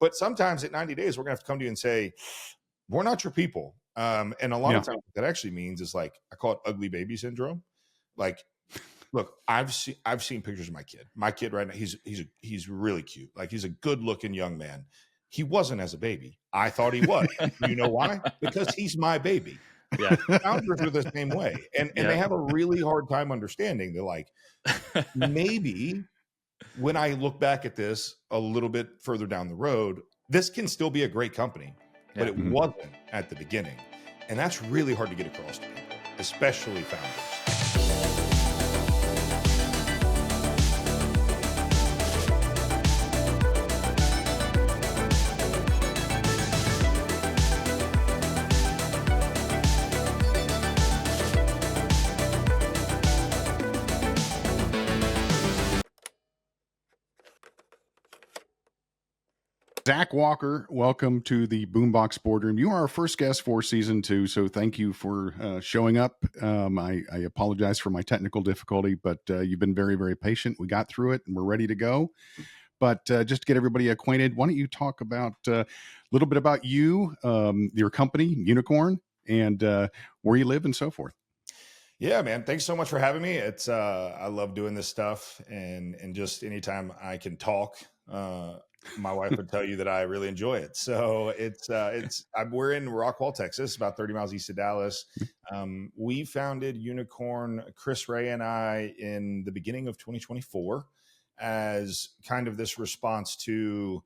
But sometimes at 90 days, we're gonna have to come to you and say, we're not your people. And a lot of times what that actually means is like, I call it ugly baby syndrome. Like, look, I've seen pictures of my kid. My kid right now, he's really cute. Like, he's a good looking young man. He wasn't as a baby. I thought he was. You know why? Because he's my baby. Yeah. Founders are the same way. And they have a really hard time understanding. They're like, maybe when I look back at this a little bit further down the road, this can still be a great company, but it wasn't at the beginning. And that's really hard to get across to people, especially founders. Zach Walker, welcome to the Boombox Boardroom. You are our first guest for season 2, so thank you for showing up. I apologize for my technical difficulty, but you've been very, very patient. We got through it, and we're ready to go. But just to get everybody acquainted, why don't you talk about a little bit about you, your company, Unicrn, and where you live and so forth. Yeah, man. Thanks so much for having me. It's I love doing this stuff, and just anytime I can talk, my wife would tell you that I really enjoy it. So we're in Rockwall, Texas, about 30 miles east of Dallas. We founded Unicrn, Chris Ray and I, in the beginning of 2024 as kind of this response to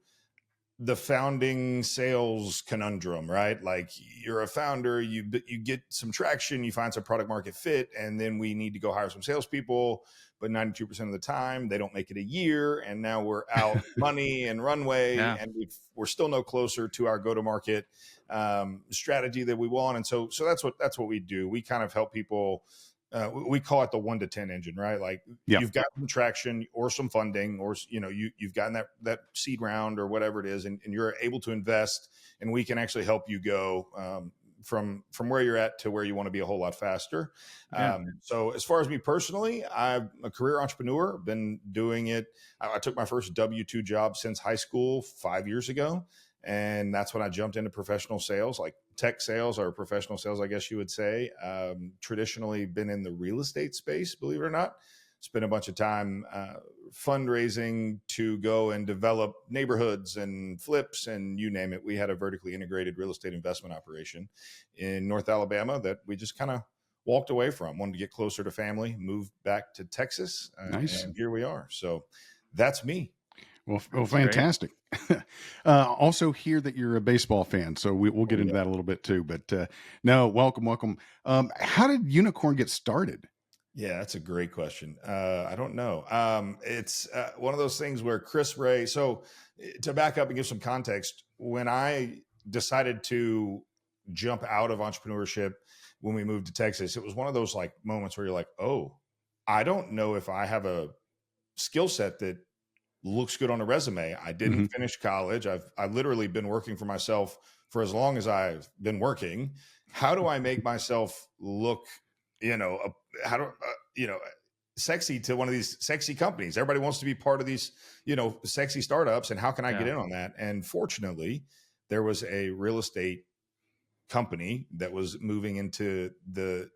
the founding sales conundrum, right? Like, you're a founder, you get some traction, you find some product market fit, and then we need to go hire some salespeople. But 92% of the time, they don't make it a year, and now we're out money and runway, and we're still no closer to our go-to-market strategy that we want. And so that's what we do. We kind of help people. We call it the 1 to 10 engine, right? Like, you've got some traction or some funding, or you've gotten that seed round or whatever it is, and you're able to invest, and we can actually help you go from where you're at to where you want to be a whole lot faster. So as far as me personally, I'm a career entrepreneur. Been doing it. I took my first W-2 job since high school 5 years ago. And that's when I jumped into professional sales, like tech sales or professional sales, I guess you would say. Traditionally been in the real estate space, believe it or not. Spent a bunch of time fundraising to go and develop neighborhoods and flips and you name it. We had a vertically integrated real estate investment operation in North Alabama that we just kind of walked away from. Wanted to get closer to family, moved back to Texas, Nice. And here we are. So that's me. Well, fantastic. Also hear that you're a baseball fan, so we'll get into that a little bit too. But no, welcome. How did Unicrn get started? Yeah, that's a great question. I don't know. It's one of those things where Chris Ray. So to back up and give some context, when I decided to jump out of entrepreneurship when we moved to Texas, it was one of those like moments where you're like, oh, I don't know if I have a skill set that looks good on a resume. I didn't finish college. I've literally been working for myself for as long as I've been working. How do I make myself look, sexy to one of these sexy companies? Everybody wants to be part of these, sexy startups. And how can I get in on that? And fortunately, there was a real estate company that was moving into the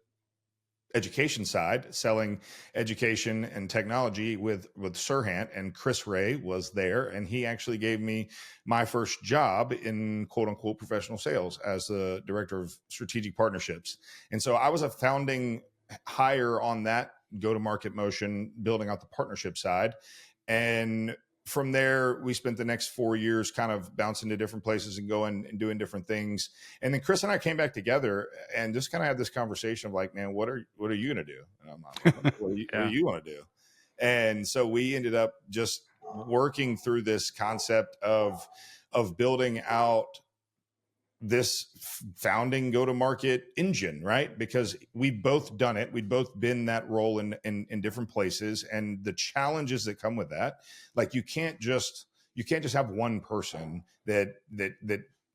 education side, selling education and technology with Serhant, and Chris Ray was there, and he actually gave me my first job in quote unquote professional sales as the director of strategic partnerships. And so I was a founding hire on that go-to-market motion, building out the partnership side. And from there, we spent the next 4 years kind of bouncing to different places and going and doing different things. And then Chris and I came back together and just kind of had this conversation of like, man, what are you going to do? And I'm like, what do you want to do? And so we ended up just working through this concept of building out this founding go-to-market engine, right? Because we've both done it. We've both been that role in different places, and the challenges that come with that. Like, you can't just have one person that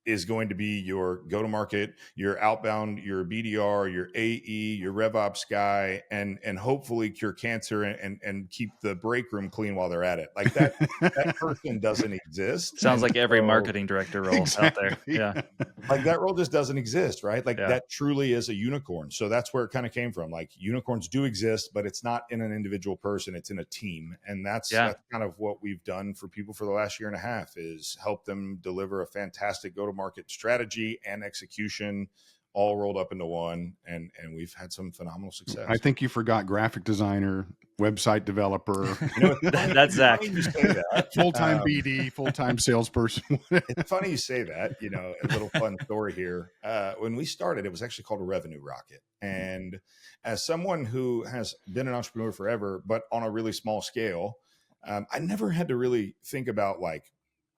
is going to be your go-to-market, your outbound, your BDR, your AE, your RevOps guy, and hopefully cure cancer and keep the break room clean while they're at it. Like that person doesn't exist. Sounds And like every so, marketing director role out there. Exactly. Yeah. like that role just doesn't exist, right? Like Yeah. that truly is a unicorn. So that's where it kind of came from. Like unicorns do exist, but it's not in an individual person, it's in a team. And that's kind of what we've done for people for the last year and a half, is help them deliver a fantastic go-to-market strategy and execution all rolled up into one. And we've had some phenomenal success. I think you forgot graphic designer, website developer. That's Zach. You say that. Full-time BD, full-time salesperson. It's funny you say that. A little fun story here. When we started, it was actually called a revenue rocket. And as someone who has been an entrepreneur forever, but on a really small scale, I never had to really think about like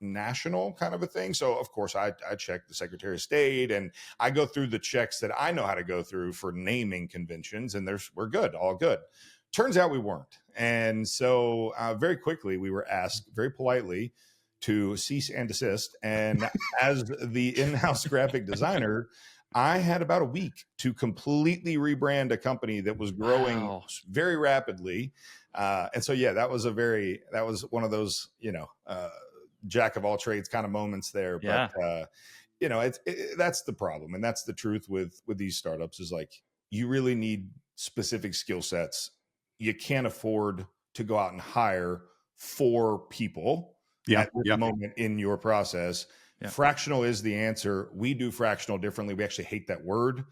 national kind of a thing. So of course I check the Secretary of State and I go through the checks that I know how to go through for naming conventions, and we're good, all good. Turns out we weren't. And so very quickly we were asked very politely to cease and desist. And as the in-house graphic designer, I had about a week to completely rebrand a company that was growing very rapidly. And so, yeah, that was one of those, jack of all trades kind of moments there. But, that's the problem. And that's the truth with these startups, is like, you really need specific skill sets. You can't afford to go out and hire 4 people at this moment in your process. Yeah. Fractional is the answer. We do fractional differently. We actually hate that word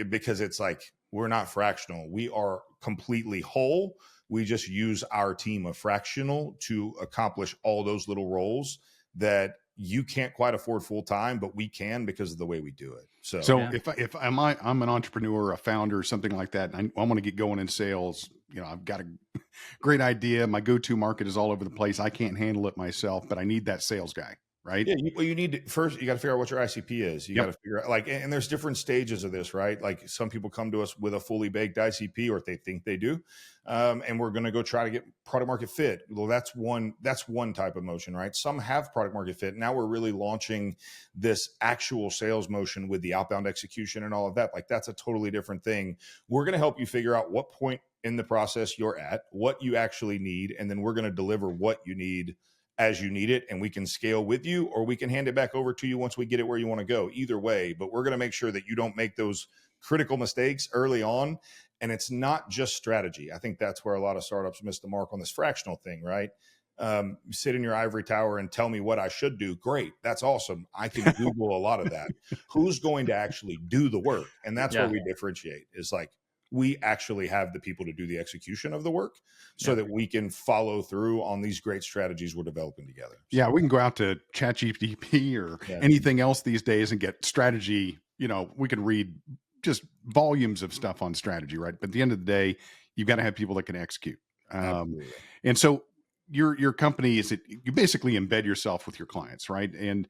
because it's like, we're not fractional. We are completely whole. We just use our team of fractional to accomplish all those little roles that you can't quite afford full time, but we can because of the way we do it. So if I'm an entrepreneur, a founder, something like that, and I want to get going in sales, I've got a great idea. My go-to market is all over the place. I can't handle it myself, but I need that sales guy. Right. Yeah. You need to first, you got to figure out what your ICP is. You got to figure out and there's different stages of this, right? Like some people come to us with a fully baked ICP, or they think they do. And we're going to go try to get product market fit. Well, that's one type of motion, right? Some have product market fit. Now we're really launching this actual sales motion with the outbound execution and all of that. Like that's a totally different thing. We're going to help you figure out what point in the process you're at, what you actually need. And then we're going to deliver what you need as you need it, and we can scale with you, or we can hand it back over to you once we get it where you want to go. Either way, but we're going to make sure that you don't make those critical mistakes early on. And it's not just strategy. I think that's where a lot of startups miss the mark on this fractional thing, right? Sit in your ivory tower and tell me what I should do. Great. That's awesome. I can Google a lot of that. Who's going to actually do the work? And that's where we differentiate, is like, we actually have the people to do the execution of the work so that we can follow through on these great strategies we're developing together. So, yeah, we can go out to ChatGPT or anything else these days and get strategy. We can read just volumes of stuff on strategy, right? But at the end of the day, you've got to have people that can execute. And so your company you basically embed yourself with your clients, right? And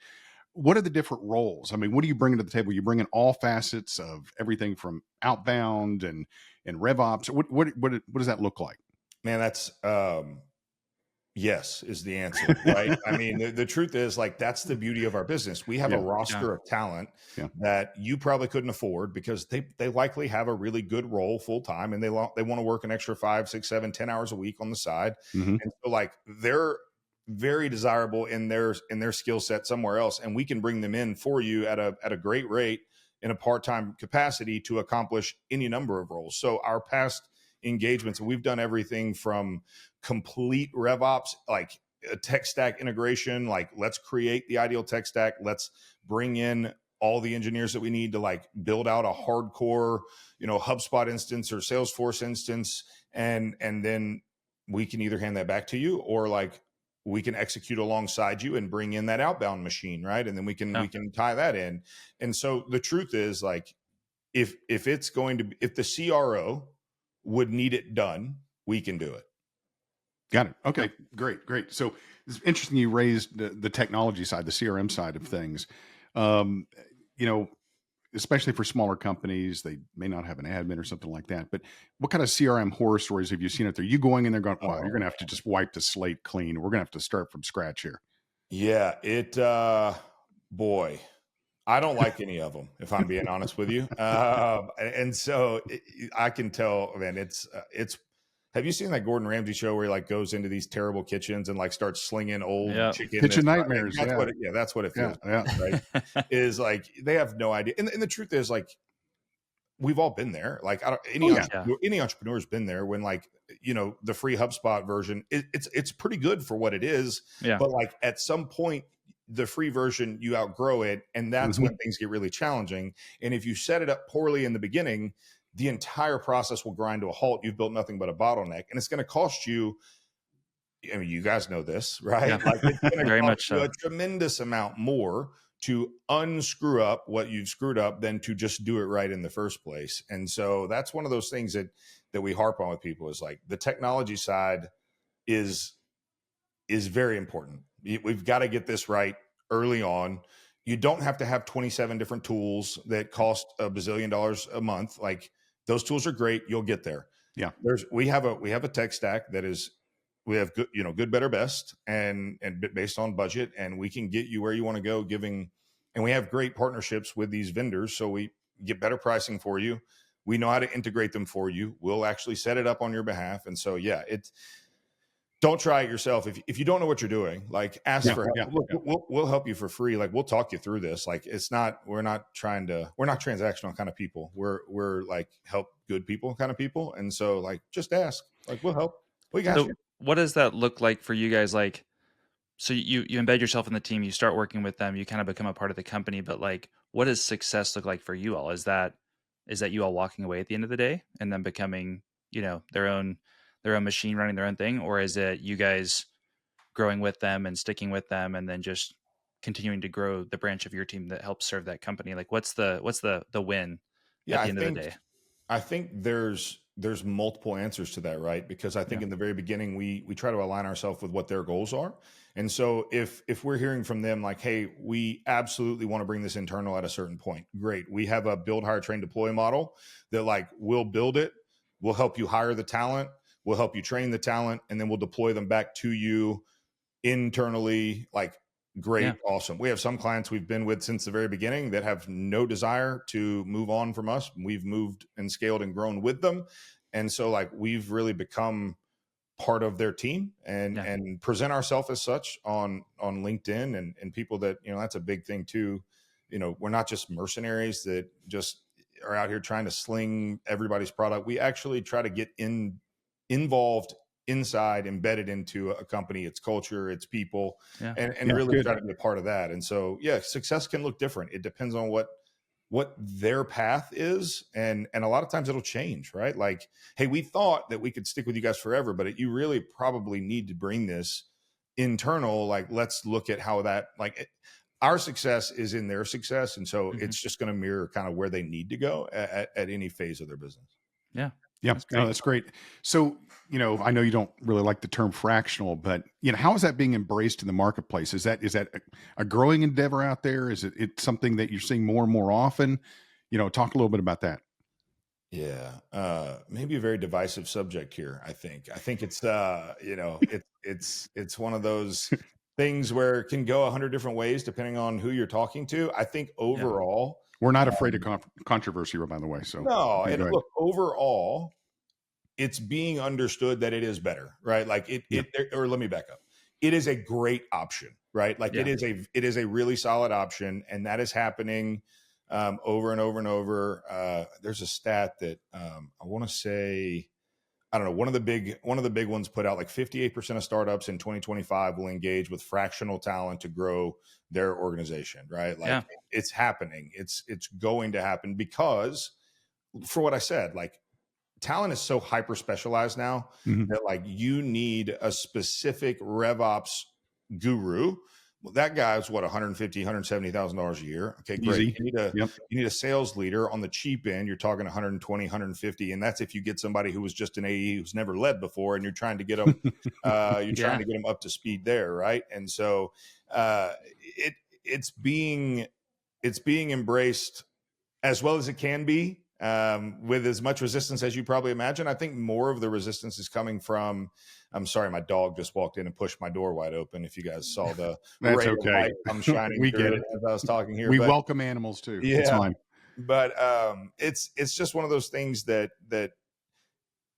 what are the different roles? I mean, what do you bring to the table? You bring in all facets of everything from outbound and RevOps. What does that look like? Man, that's yes is the answer, right? I mean, the truth is, like, that's the beauty of our business. We have a roster of talent that you probably couldn't afford, because they likely have a really good role full time, and they want to work an extra 5, 6, 7, 10 hours a week on the side. Mm-hmm. And so, like, they're very desirable in their skill set somewhere else, and we can bring them in for you at a great rate in a part-time capacity to accomplish any number of roles. So our past engagements, we've done everything from complete RevOps, like a tech stack integration, like let's create the ideal tech stack, let's bring in all the engineers that we need to like build out a hardcore, HubSpot instance or Salesforce instance, and then we can either hand that back to you, or like we can execute alongside you and bring in that outbound machine, right? And then we can tie that in. And so the truth is, like, if the CRO would need it done, we can do it. Got it. Okay, great. So it's interesting you raised the technology side, the CRM side of things. Especially for smaller companies, they may not have an admin or something like that. But what kind of CRM horror stories have you seen out there? You going in there going, wow, you're going to have to just wipe the slate clean. We're going to have to start from scratch here. Yeah, Boy, I don't like any of them, if I'm being honest with you. And so I can tell, man, it's, have you seen that Gordon Ramsay show where he like goes into these terrible kitchens and like starts slinging old Yeah. chicken? Kitchen That's nightmares. that's Yeah. what that's what it Yeah. feels Yeah. like, right? Is like, they have no idea. And the truth is, like, we've all been there. Like, I don't, Oh, yeah. any entrepreneur's been there when, like, the free HubSpot version, it's pretty good for what it is. Yeah. But like at some point, the free version, you outgrow it, and that's Mhm. when things get really challenging. And if you set it up poorly in the beginning, the entire process will grind to a halt. You've built nothing but a bottleneck, and it's going to cost you. I mean, you guys know this, right? Yeah. Like, it's going to Very cost much you so. a tremendous amount more to unscrew up what you've screwed up than to just do it right in the first place. And so that's one of those things that we harp on with people, is like the technology side is very important. We've got to get this right early on. You don't have to have 27 different tools that cost $1 bazillion a month. Like, those tools are great. You'll get there. Yeah. We have a tech stack that is, we have good, good, better, best, and based on budget, and we can get you where you want to go, and we have great partnerships with these vendors. So we get better pricing for you. We know how to integrate them for you. We'll actually set it up on your behalf. And so, yeah, don't try it yourself. If you don't know what you're doing, like, ask for help. Yeah. Look, we'll help you for free. Like, we'll talk you through this. Like, we're not transactional kind of people. We're like help good people kind of people. And so, like, just ask, like, we'll help. We got So you. what does that look like for you guys? Like, so you embed yourself in the team, you start working with them, you kind of become a part of the company, but like, what does success look like for you all? Is that you all walking away at the end of the day and then becoming, their own machine running their own thing? Or is it you guys growing with them and sticking with them and then just continuing to grow the branch of your team that helps serve that company? Like, what's the win Yeah, at the end of the day? I think there's multiple answers to that, right? Because I think Yeah. in the very beginning, we try to align ourselves with what their goals are. And so if we're hearing from them like, hey, we absolutely want to bring this internal at a certain point, great. We have a build, hire, train, deploy model that, like, we'll build it, we'll help you hire the talent, we'll help you train the talent, and then we'll deploy them back to you internally. Like, great. Yeah. Awesome. We have some clients we've been with since the very beginning that have no desire to move on from us. We've moved and scaled and grown with them. And so, like, we've really become part of their team and present ourselves as such on LinkedIn and people that, that's a big thing too. We're not just mercenaries that just are out here trying to sling everybody's product. We actually try to get involved inside, embedded into a company, its culture, its people, and really try to be a part of that. And so, yeah, success can look different. It depends on what their path is. And a lot of times it'll change, right? Like, hey, we thought that we could stick with you guys forever, but you really probably need to bring this internal. Like, let's look at how that, our success is in their success. And so it's just going to mirror kind of where they need to go at any phase of their business. Yeah. Yeah, that's great. So, I know you don't really like the term fractional, but how is that being embraced in the marketplace? Is that a growing endeavor out there? Is it something that you're seeing more and more often? Talk a little bit about that. Yeah, maybe a very divisive subject here. I think it's it's one of those things where it can go 100 different ways depending on who you're talking to. I think overall, we're not afraid of controversy, by the way. So no, and look, overall, it's being understood that it is better, right? Like or let me back up. It is a great option, right? Like, it is a really solid option, and that is happening over and over and over. There's a stat that I want to say, I don't know, one of the big ones put out, like 58% of startups in 2025 will engage with fractional talent to grow their organization, right? Like, it's happening. It's going to happen because, for what I said, like, talent is so hyper specialized now that, like, you need a specific RevOps guru. Well, that guy's what, $150,000, $170,000 a year. Okay, great. Easy. You need a sales leader on the cheap end. You're talking 120, 150, and that's if you get somebody who was just an AE who's never led before, and you're trying to get them, trying to get them up to speed there, right? And so, it's being embraced as well as it can be. with as much resistance as you probably imagine. I think more of the resistance is coming from, I'm sorry, my dog just walked in and pushed my door wide open. If you guys saw the That's ray of okay. light I'm shining We through get it it. as I was talking here, We but welcome animals too. It's yeah, fine. but it's just one of those things that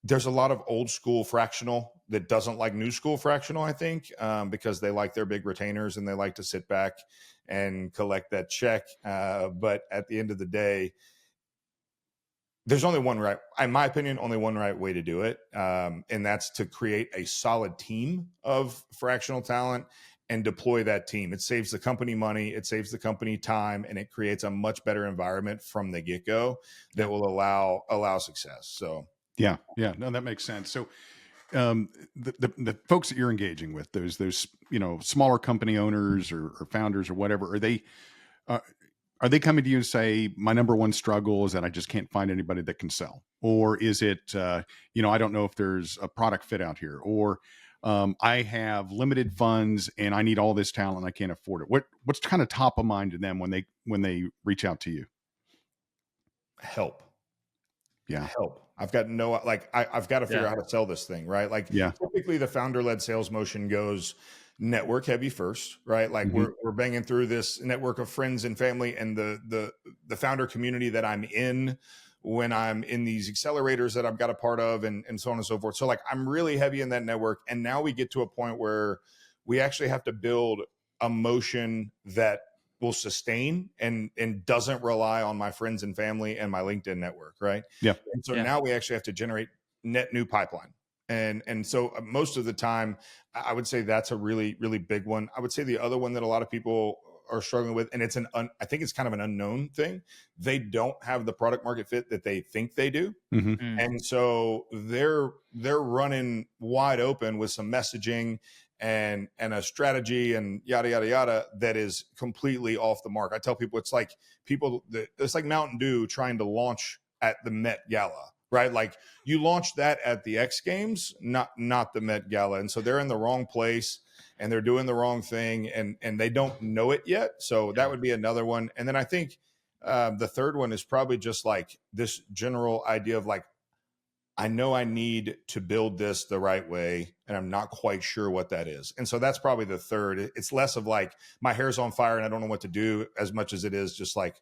there's a lot of old school fractional that doesn't like new school fractional, I think, because they like their big retainers and they like to sit back and collect that check. But at the end of the day, there's only one right, in my opinion, only one right way to do it. And that's to create a solid team of fractional talent and deploy that team. It saves the company money, it saves the company time, and it creates a much better environment from the get-go that will allow success. So Yeah. No, that makes sense. So, the folks that you're engaging with, those smaller company owners or founders or whatever, uh, are they coming to you and say, my number one struggle is that I just can't find anybody that can sell? Or is it, I don't know if there's a product fit out here, or I have limited funds and I need all this talent, I can't afford it. What's kind of top of mind to them when they reach out to you? help. Yeah. Help. I've got no, like, I've got to figure Yeah. out how to sell this thing, right? Like, Yeah. typically the founder-led sales motion goes network heavy first, right? Like, Mhm. we're banging through this network of friends and family and the founder community that I'm in when I'm in these accelerators that I've got a part of, and so on and so forth. So, like, I'm really heavy in that network, and now we get to a point where we actually have to build a motion that will sustain and doesn't rely on my friends and family and my LinkedIn network, right? Yeah. And so Yeah. now we actually have to generate net new pipeline. And so most of the time, I would say that's a really, really big one. I would say the other one that a lot of people are struggling with, and I think it's kind of an unknown thing. They don't have the product market fit that they think they do. Hmm. Mm. And so they're running wide open with some messaging and a strategy and yada yada yada that is completely off the mark. I tell people it's like Mountain Dew trying to launch at the Met Gala, right? Like, you launch that at the X Games, not the Met Gala, and so they're in the wrong place and they're doing the wrong thing, and they don't know it yet. So that would be another one. And then I think the third one is probably just like this general idea of like, I know I need to build this the right way, and I'm not quite sure what that is. And so that's probably the third. It's less of like, my hair's on fire and I don't know what to do, as much as it is just like,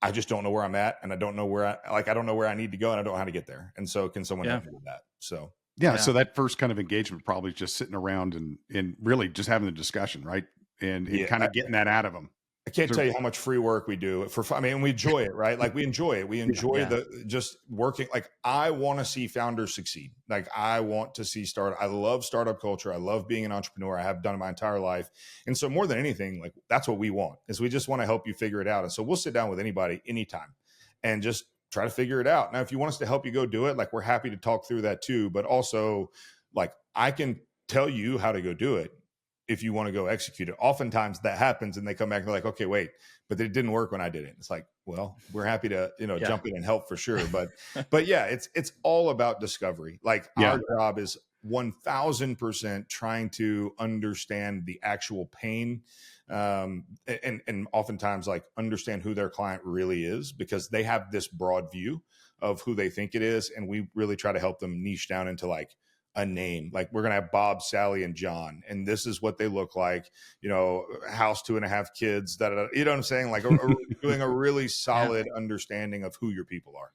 I just don't know where I'm at, and I don't know I don't know where I need to go, and I don't know how to get there. And so, can someone Yeah. help me with that? So Yeah. Yeah. So that first kind of engagement probably just sitting around and really just having the discussion, right? And yeah, kind of getting that out of them. I can't So tell you how much free work we do for fun. I mean, we enjoy it, right? Like, we enjoy it. We enjoy Yeah. the just working. Like, I want to see founders succeed. Like, I want to see I love startup culture. I love being an entrepreneur. I have done it my entire life. And so, more than anything, like, that's what we want, is we just want to help you figure it out. And so we'll sit down with anybody anytime and just try to figure it out. Now, if you want us to help you go do it, like, we're happy to talk through that too. But also, like, I can tell you how to go do it if you want to go execute it. Oftentimes that happens and they come back and they're like, okay, wait, but it didn't work when I did it. It's like, well, we're happy to, Yeah. jump in and help for sure. But yeah, it's all about discovery. Like, Yeah. our job is 1000% trying to understand the actual pain, and oftentimes, like, understand who their client really is, because they have this broad view of who they think it is. And we really try to help them niche down into like a name. Like, we're going to have Bob, Sally, and John, and this is what they look like, house, 2.5 kids, you know what I'm saying? Like, doing a really solid understanding of who your people are.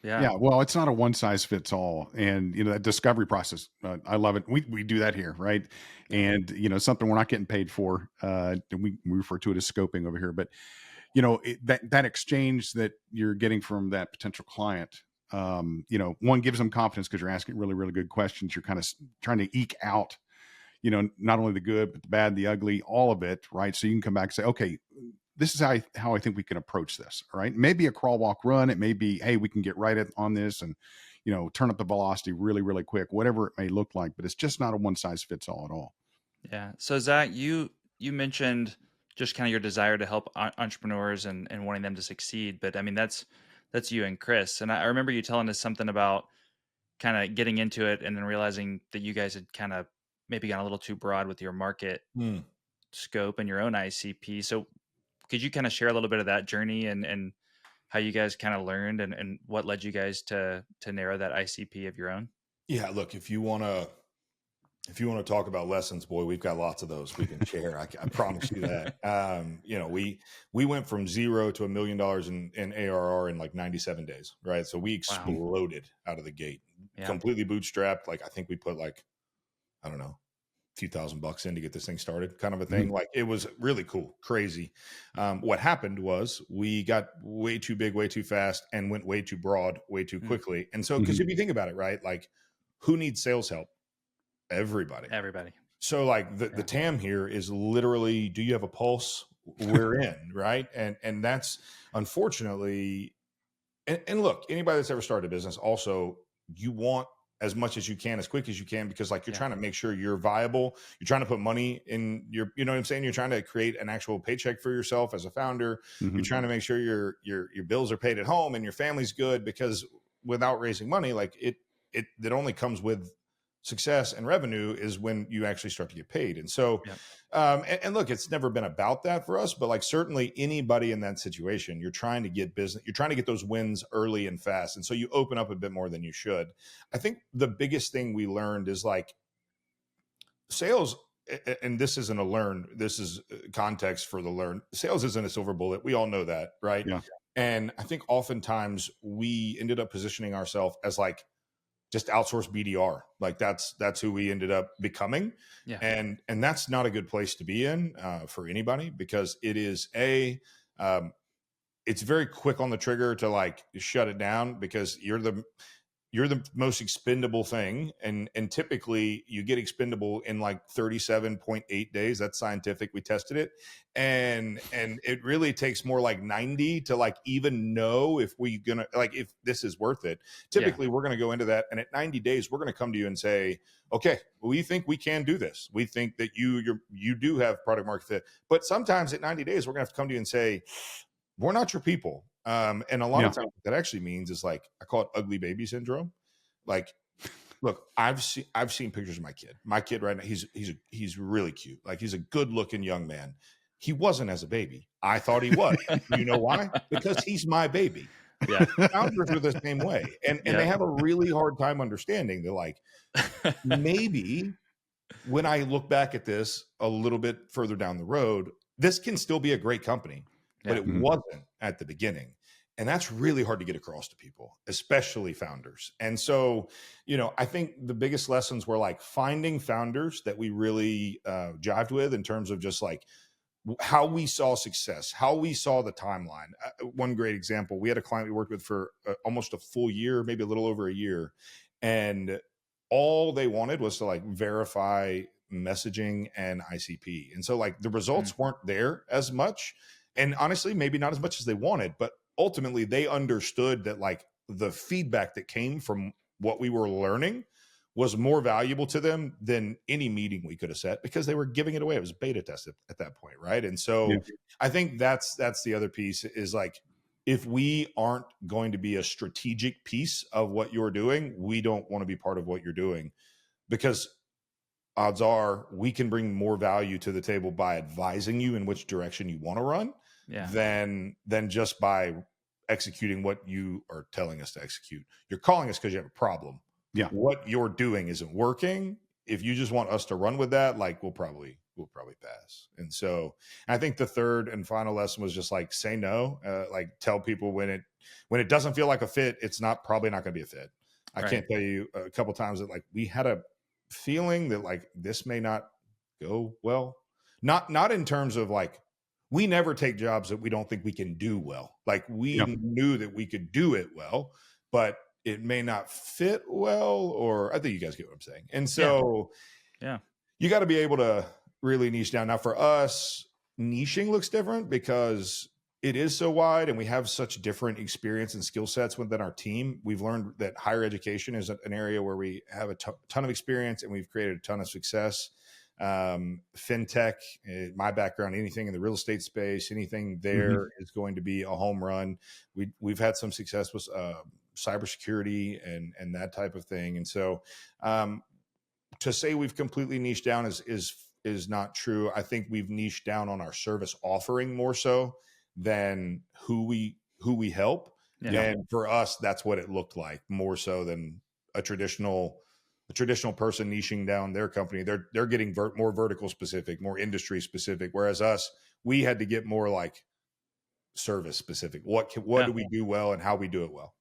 Yeah. Yeah, well, it's not a one size fits all, and that discovery process, I love it. We do that here, right? And something we're not getting paid for. We refer to it as scoping over here, but that exchange that you're getting from that potential client, one, gives them confidence because you're asking really really good questions. You're kind of trying to eke out, not only the good but the bad, the ugly, all of it, right? So you can come back and say, okay, this is how I think we can approach this. All right. Maybe a crawl, walk, run. It may be, hey, we can get on this and, turn up the velocity really, really quick, whatever it may look like, but it's just not a one size fits all at all. Yeah. So Zach, you mentioned just kind of your desire to help entrepreneurs and wanting them to succeed, but I mean that's you and Chris. And I remember you telling us something about kind of getting into it and then realizing that you guys had kind of maybe gone a little too broad with your market scope and your own ICP. So could you kind of share a little bit of that journey and how you guys kind of learned and what led you guys to narrow that ICP of your own? Yeah, look, if you want to talk about lessons, boy, we've got lots of those we can share. I promise you that. We went from zero to $1 million in ARR in like 97 days, right? So we Wow. exploded out of the gate, Yeah. completely bootstrapped. Like I think we put like, I don't know, few $1,000 in to get this thing started, kind of a thing. Like it was really cool, crazy. What happened was we got way too big, way too fast, and went way too broad, way too quickly. And so, because if you think about it, right, like who needs sales help? Everybody. Everybody. So, like the TAM here is literally, do you have a pulse? We're in, right? And that's unfortunately, and look, anybody that's ever started a business, also you want as much as you can, as quick as you can, because like you're Yeah. trying to make sure you're viable. You're trying to put money in your, you know what I'm saying? You're trying to create an actual paycheck for yourself as a founder. You're trying to make sure your bills are paid at home and your family's good, because without raising money, like that only comes with success and revenue is when you actually start to get paid. And so, Yeah. and look, it's never been about that for us, but like certainly anybody in that situation, you're trying to get business, you're trying to get those wins early and fast. And so you open up a bit more than you should. I think the biggest thing we learned is like sales, and this isn't a learn, this is context for the learn. Sales isn't a silver bullet. We all know that, right? Yeah. And I think oftentimes we ended up positioning ourselves as like just outsource BDR. Like that's who we ended up becoming. Yeah. And that's not a good place to be in for anybody, because it is it's very quick on the trigger to like shut it down, because you're the most expendable thing, and typically you get expendable in like 37.8 days. That's scientific, we tested it, and it really takes more like 90 to like even know if we gonna, like, if this is worth it. Typically we're going to go into that, and at 90 days we're going to come to you and say, okay, we think we can do this, we think that you do have product market fit. But sometimes at 90 days we're going to have to come to you and say, we're not your people. And a lot of times what that actually means is like, I call it ugly baby syndrome. Like, look, I've seen pictures of my kid. My kid right now, he's really cute. Like he's a good looking young man. He wasn't as a baby. I thought he was. You know why? Because he's my baby. Yeah. Founders are the same way. And they have a really hard time understanding that like, maybe when I look back at this a little bit further down the road, this can still be a great company, but it wasn't at the beginning. And that's really hard to get across to people, especially founders. And so, I think the biggest lessons were like finding founders that we really jived with in terms of just like how we saw success, how we saw the timeline. One great example, we had a client we worked with for almost a full year, maybe a little over a year. And all they wanted was to like verify messaging and ICP. And so like the results weren't there as much. And honestly, maybe not as much as they wanted, but ultimately they understood that like the feedback that came from what we were learning was more valuable to them than any meeting we could have set, because they were giving it away. It was beta tested at that point, right? And so I think that's the other piece is like, if we aren't going to be a strategic piece of what you're doing, we don't want to be part of what you're doing, because odds are we can bring more value to the table by advising you in which direction you want to run than just by executing what you are telling us to execute. You're calling us because you have a problem. Yeah. What you're doing isn't working. If you just want us to run with that, like we'll probably pass. And so I think the third and final lesson was just like, say no, like tell people when it doesn't feel like a fit, it's probably not going to be a fit. I can't tell you a couple times that like we had a feeling that like this may not go well. Not in terms of like, we never take jobs that we don't think we can do well. Like we knew that we could do it well, but it may not fit well, or I think you guys get what I'm saying. And so you got to be able to really niche down. Now for us, niching looks different because it is so wide and we have such different experience and skill sets within our team. We've learned that higher education is an area where we have a ton of experience and we've created a ton of success. Fintech, my background, anything in the real estate space, anything there is going to be a home run. We've had some success with cybersecurity and that type of thing. And so to say we've completely niched down is not true. I think we've niched down on our service offering more so than who we who we help. Yeah. And for us, that's what it looked like, more so than a traditional person niching down their company. They're getting more vertical specific, more industry specific. Whereas us, we had to get more like service specific. What Yeah. do we do well and how we do it well?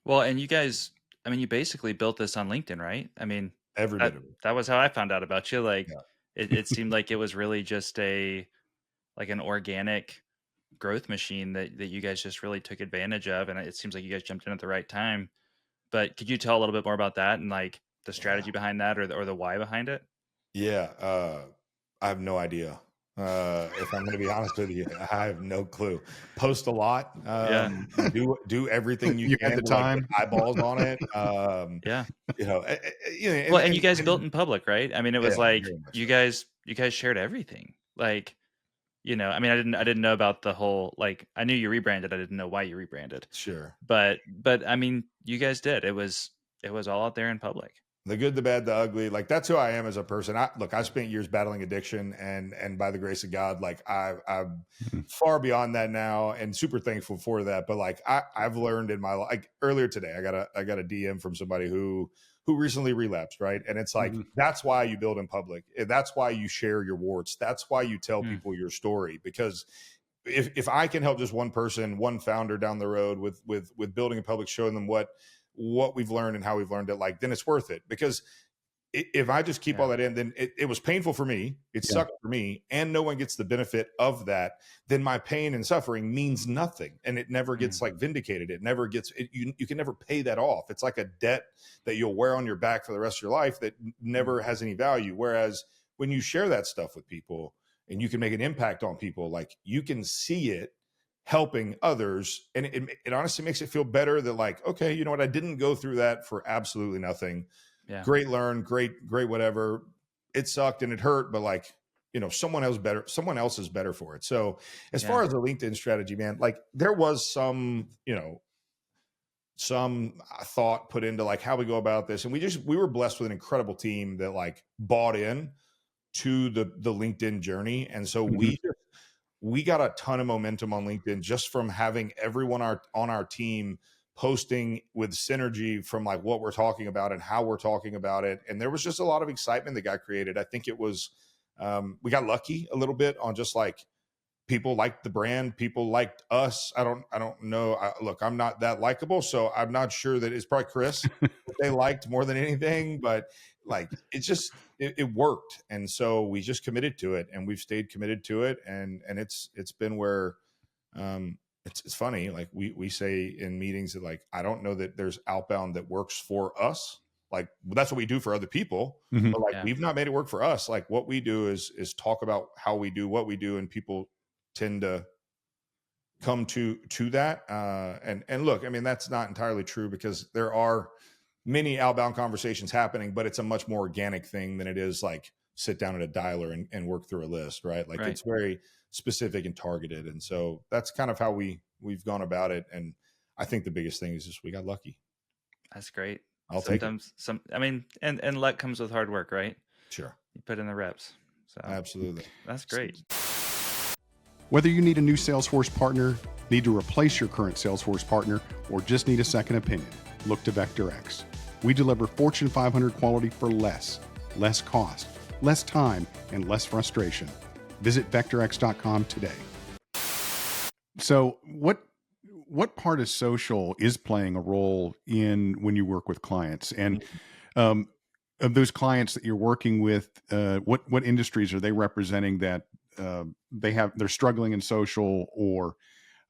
Well, and you guys, I mean, you basically built this on LinkedIn, right? I mean, Every bit of it. that was how I found out about you. Like, Yeah. it seemed like it was really just like an organic growth machine that you guys just really took advantage of, and it seems like you guys jumped in at the right time. But could you tell a little bit more about that and like the Yeah. strategy behind that, or the why behind it? Yeah. I have no idea. If I'm going to be honest with you, I have no clue. Post a lot. Yeah. Do everything you You had can the to like get time. eyeballs on it. Yeah. And, Well, and you guys built in public, right? I mean, it was yeah, like very much you so. guys shared everything. Like, I mean, I didn't know about the whole, like, I knew you rebranded. I didn't know why you rebranded. Sure. But I mean, you guys did. It was all out there in public. The good, the bad, the ugly. Like that's who I am as a person. I spent years battling addiction, and by the grace of God, like I'm far beyond that now, and super thankful for that. But like I've learned in my life. Like earlier today, I got a DM from somebody who recently relapsed, right? And it's like that's why you build in public. That's why you share your warts. That's why you tell Mm, people your story, because if I can help just one person, one founder down the road with building in public, showing them what we've learned and how we've learned it, like, then it's worth it. Because if I just keep all yeah. that in, then it was painful for me. It Yeah. sucked for me, and no one gets the benefit of that. Then my pain and suffering means nothing, and it never gets like vindicated. It never gets. You can never pay that off. It's like a debt that you'll wear on your back for the rest of your life that never has any value. Whereas when you share that stuff with people and you can make an impact on people, like you can see it helping others, and it honestly makes it feel better that like, okay, you know what, I didn't go through that for absolutely nothing. Yeah. Great learn, great whatever. It sucked and it hurt, but like, someone else is better for it. So as Yeah. far as the LinkedIn strategy, man, like there was some thought put into like how we go about this, and we were blessed with an incredible team that like bought in to the LinkedIn journey. And so we got a ton of momentum on LinkedIn just from having everyone on our team posting with synergy from like what we're talking about and how we're talking about it. And there was just a lot of excitement that got created. I think it was, we got lucky a little bit on just like people liked the brand, people liked us. I don't know. Look, I'm not that likable, so I'm not sure that it's probably Chris that they liked more than anything, but like it worked. And so we just committed to it, and we've stayed committed to it. And it's been where, it's funny. Like we say in meetings that like, I don't know that there's outbound that works for us. Like that's what we do for other people, but like we've not made it work for us. Like what we do is talk about how we do what we do, and people tend to come to that. And look, I mean, that's not entirely true, because there are many outbound conversations happening, but it's a much more organic thing than it is like sit down at a dialer and work through a list, right? Like it's very specific and targeted. And so that's kind of how we've gone about it. And I think the biggest thing is just we got lucky. That's great. I'll take it. I mean, and luck comes with hard work, right? Sure. You put in the reps. So Absolutely. that's great. Whether you need a new Salesforce partner, need to replace your current Salesforce partner, or just need a second opinion, look to VectorX. We deliver Fortune 500 quality for less cost, less time, and less frustration. Visit VectorX.com today. So what part of social is playing a role in when you work with clients? And of those clients that you're working with, what industries are they representing that they're struggling in social, or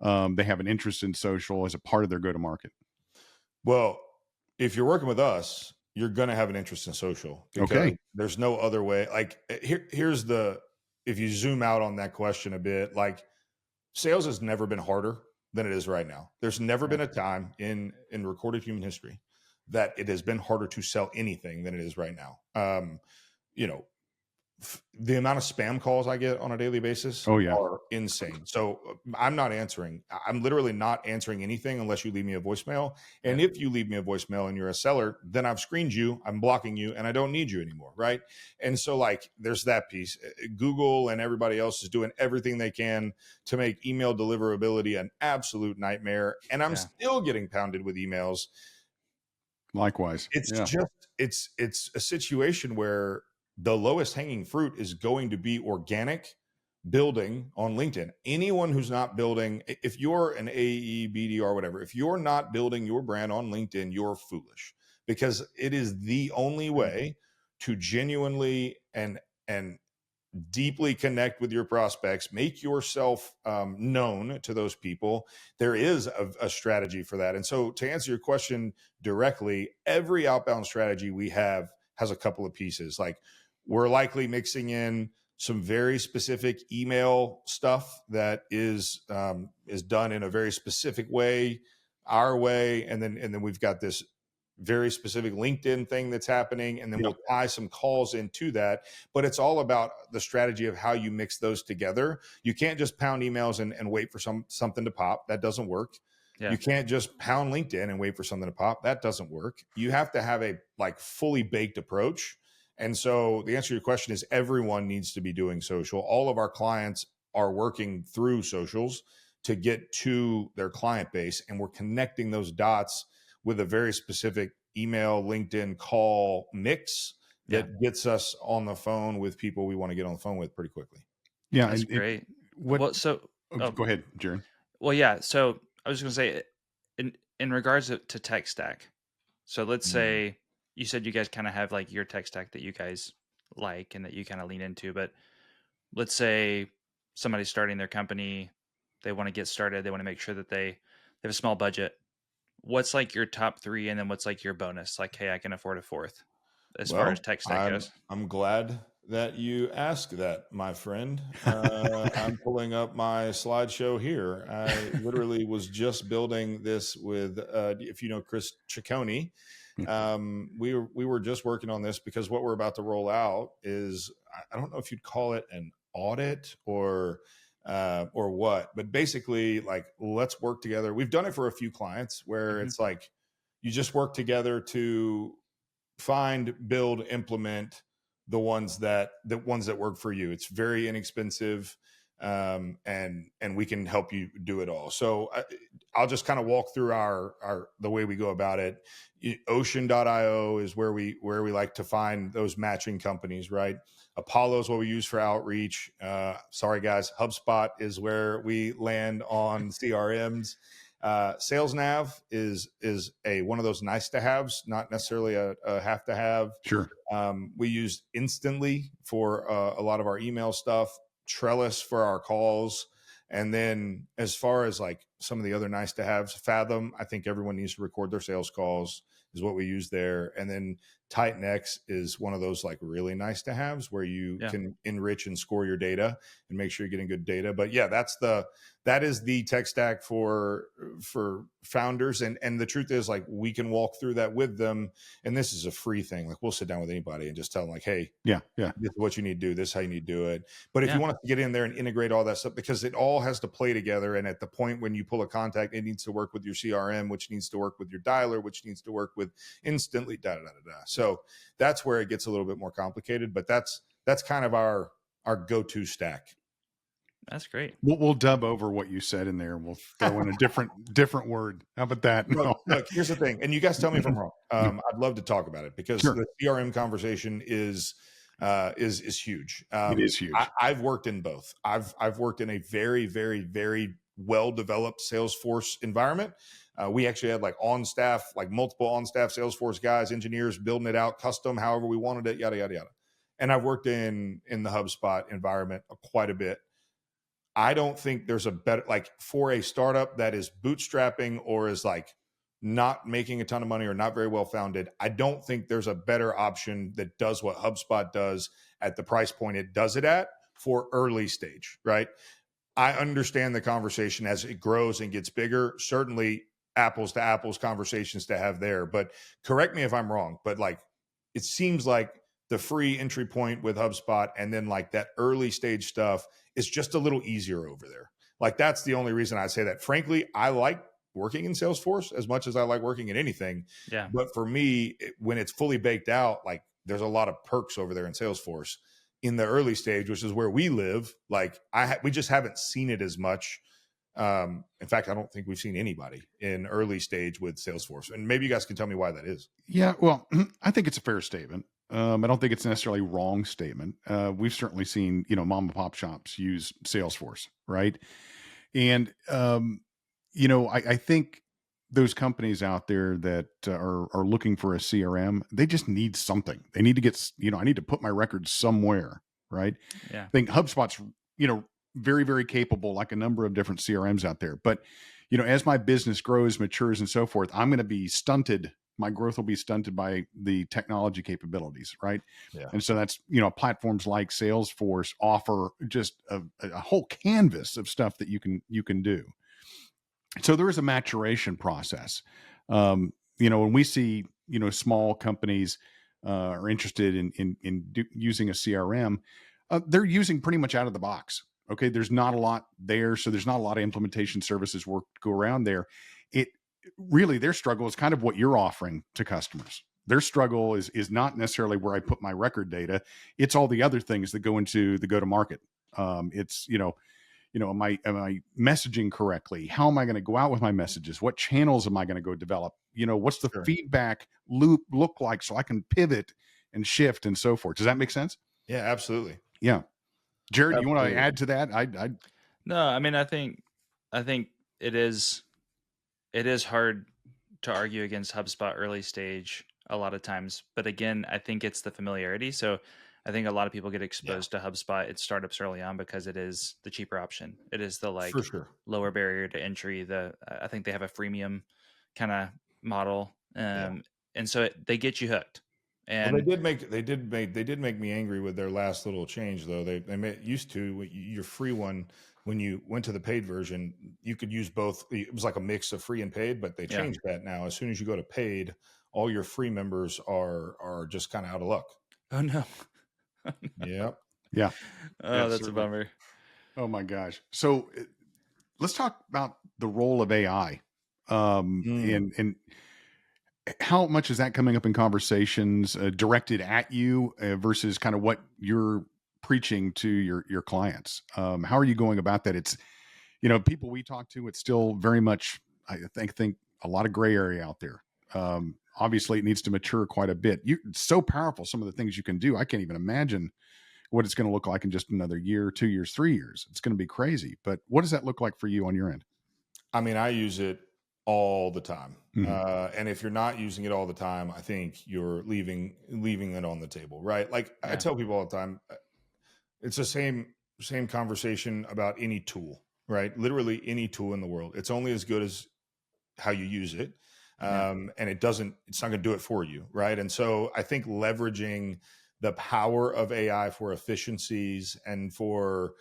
they have an interest in social as a part of their go-to-market? Well, if you're working with us, you're going to have an interest in social, because there's no other way. Like here's if you zoom out on that question a bit, like sales has never been harder than it is right now. There's never been a time in recorded human history that it has been harder to sell anything than it is right now. the amount of spam calls I get on a daily basis Oh yeah. are insane. So I'm not answering. I'm literally not answering anything unless you leave me a voicemail. And if you leave me a voicemail and you're a seller, then I've screened you, I'm blocking you, and I don't need you anymore. Right. And so like there's that piece. Google and everybody else is doing everything they can to make email deliverability an absolute nightmare. And I'm still getting pounded with emails. Likewise. It's just it's a situation where the lowest hanging fruit is going to be organic building on LinkedIn. Anyone who's not building, if you're an AE, BDR, whatever, if you're not building your brand on LinkedIn, you're foolish, because it is the only way to genuinely and deeply connect with your prospects, make yourself known to those people. There is a strategy for that. And so to answer your question directly, every outbound strategy we have has a couple of pieces. Like we're likely mixing in some very specific email stuff that is done in a very specific way, our way. And then we've got this very specific LinkedIn thing that's happening. And then we'll tie some calls into that. But it's all about the strategy of how you mix those together. You can't just pound emails and wait for something to pop. That doesn't work. You can't just pound LinkedIn and wait for something to pop. That doesn't work. You have to have a like fully baked approach. And so the answer to your question is everyone needs to be doing social. All of our clients are working through socials to get to their client base. And we're connecting those dots with a very specific email, LinkedIn call mix that gets us on the phone with people we want to get on the phone with pretty quickly. Yeah, that's great. Go ahead, Jaron. Well, yeah. So I was going to say, in regards to tech stack. So let's say you said you guys kind of have like your tech stack that you guys like and that you kind of lean into, but let's say somebody's starting their company, they want to get started, they want to make sure that they have a small budget. What's like your top 3, and then what's like your bonus? Like, hey, I can afford a fourth as far as tech stack goes. I'm glad that you asked that, my friend. I'm pulling up my slideshow here. I literally was just building this with, if you know Chris Ciccone, we were just working on this because what we're about to roll out is, I don't know if you'd call it an audit or what, but basically like, let's work together. We've done it for a few clients where it's like, you just work together to find, build, implement the ones that work for you. It's very inexpensive. And we can help you do it all. So I'll just kind of walk through the way we go about it. Ocean.io is where we like to find those matching companies, right? Apollo is what we use for outreach. Sorry guys, HubSpot is where we land on CRMs. SalesNav is one of those nice to haves, not necessarily a have to have. Sure. We use Instantly for a lot of our email stuff, Trellis for our calls. And then as far as like some of the other nice to haves, Fathom, I think everyone needs to record their sales calls, is what we use there. And then TitanX is one of those like really nice to haves where you can enrich and score your data and make sure you're getting good data. But yeah, that is the tech stack for founders. And the truth is, like, we can walk through that with them. And this is a free thing. Like, we'll sit down with anybody and just tell them like, hey, this is what you need to do. This is how you need to do it. But if you want us to get in there and integrate all that stuff, because it all has to play together. And at the point when you pull a contact, it needs to work with your CRM, which needs to work with your dialer, which needs to work with Instantly, So that's where it gets a little bit more complicated, but that's kind of our go-to stack. That's great. We'll dub over what you said in there, and we'll throw in a different word. How about that? Look, here's the thing, and you guys tell me if I'm wrong. I'd love to talk about it because the CRM conversation is huge. It is huge. I've worked in both. I've worked in a very, very, very well-developed Salesforce environment. We actually had like multiple on-staff Salesforce guys, engineers building it out custom, however we wanted it, yada, yada, yada. And I've worked in the HubSpot environment quite a bit. I don't think there's a better, like, for a startup that is bootstrapping or is like not making a ton of money or not very well founded, I don't think there's a better option that does what HubSpot does at the price point it does it at for early stage, right? I understand the conversation as it grows and gets bigger. Certainly apples to apples conversations to have there, but correct me if I'm wrong, but like, it seems like the free entry point with HubSpot, and then like that early stage stuff is just a little easier over there. Like that's the only reason I say that. Frankly, I like working in Salesforce as much as I like working in anything. Yeah. But for me, when it's fully baked out, like there's a lot of perks over there in Salesforce. In the early stage, which is where we live, like we just haven't seen it as much. In fact, I don't think we've seen anybody in early stage with Salesforce, and maybe you guys can tell me why that is. Yeah, well, I think it's a fair statement. I don't think it's necessarily a wrong statement. We've certainly seen, mom and pop shops use Salesforce, right? And I think those companies out there that are looking for a CRM, they just need something. They need to get, I need to put my records somewhere, right? Yeah. I think HubSpot's, very, very capable, like a number of different CRMs out there. But, as my business grows, matures, and so forth, I'm going to be stunted. My growth will be stunted by the technology capabilities, right? Yeah. And so that's, platforms like Salesforce offer just a whole canvas of stuff that you can do. So there is a maturation process. When we see, small companies are interested in using a CRM, they're using pretty much out of the box. Okay, there's not a lot there, so there's not a lot of implementation services work to go around there. It really, their struggle is kind of what you're offering to customers. Their struggle is not necessarily where I put my record data. It's all the other things that go into the go to market. It's am I messaging correctly? How am I going to go out with my messages? What channels am I going to go develop? What's the Sure. feedback loop look like so I can pivot and shift and so forth? Does that make sense? Yeah, absolutely. Yeah. Jared, you want to Absolutely. add to that? No, I mean, I think it is hard to argue against HubSpot early stage a lot of times, but again, I think it's the familiarity. So I think a lot of people get exposed to HubSpot at startups early on because it is the cheaper option. It is the For sure. lower barrier to entry. I think they have a freemium kind of model, and so they get you hooked. Well, And they did make me angry with their last little change though. They used to, your free one, when you went to the paid version, you could use both. It was like a mix of free and paid, but they changed that now. As soon as you go to paid, all your free members are just kind of out of luck. oh no, Yep. Yeah. oh, that's a bummer. Oh my gosh. So let's talk about the role of AI, and how much is that coming up in conversations directed at you versus kind of what you're preaching to your clients? How are you going about that? It's, people we talk to, it's still very much, I think a lot of gray area out there. Obviously it needs to mature quite a bit. It's so powerful. Some of the things you can do, I can't even imagine what it's going to look like in just another year, 2 years, 3 years. It's going to be crazy. But what does that look like for you on your end? I mean, I use it all the time. Mm-hmm. And if you're not using it all the time, I think you're leaving it on the table, right? Like I tell people all the time, it's the same conversation about any tool, right? Literally any tool in the world. It's only as good as how you use it. And it's not going to do it for you, right? And so I think leveraging the power of AI for efficiencies and for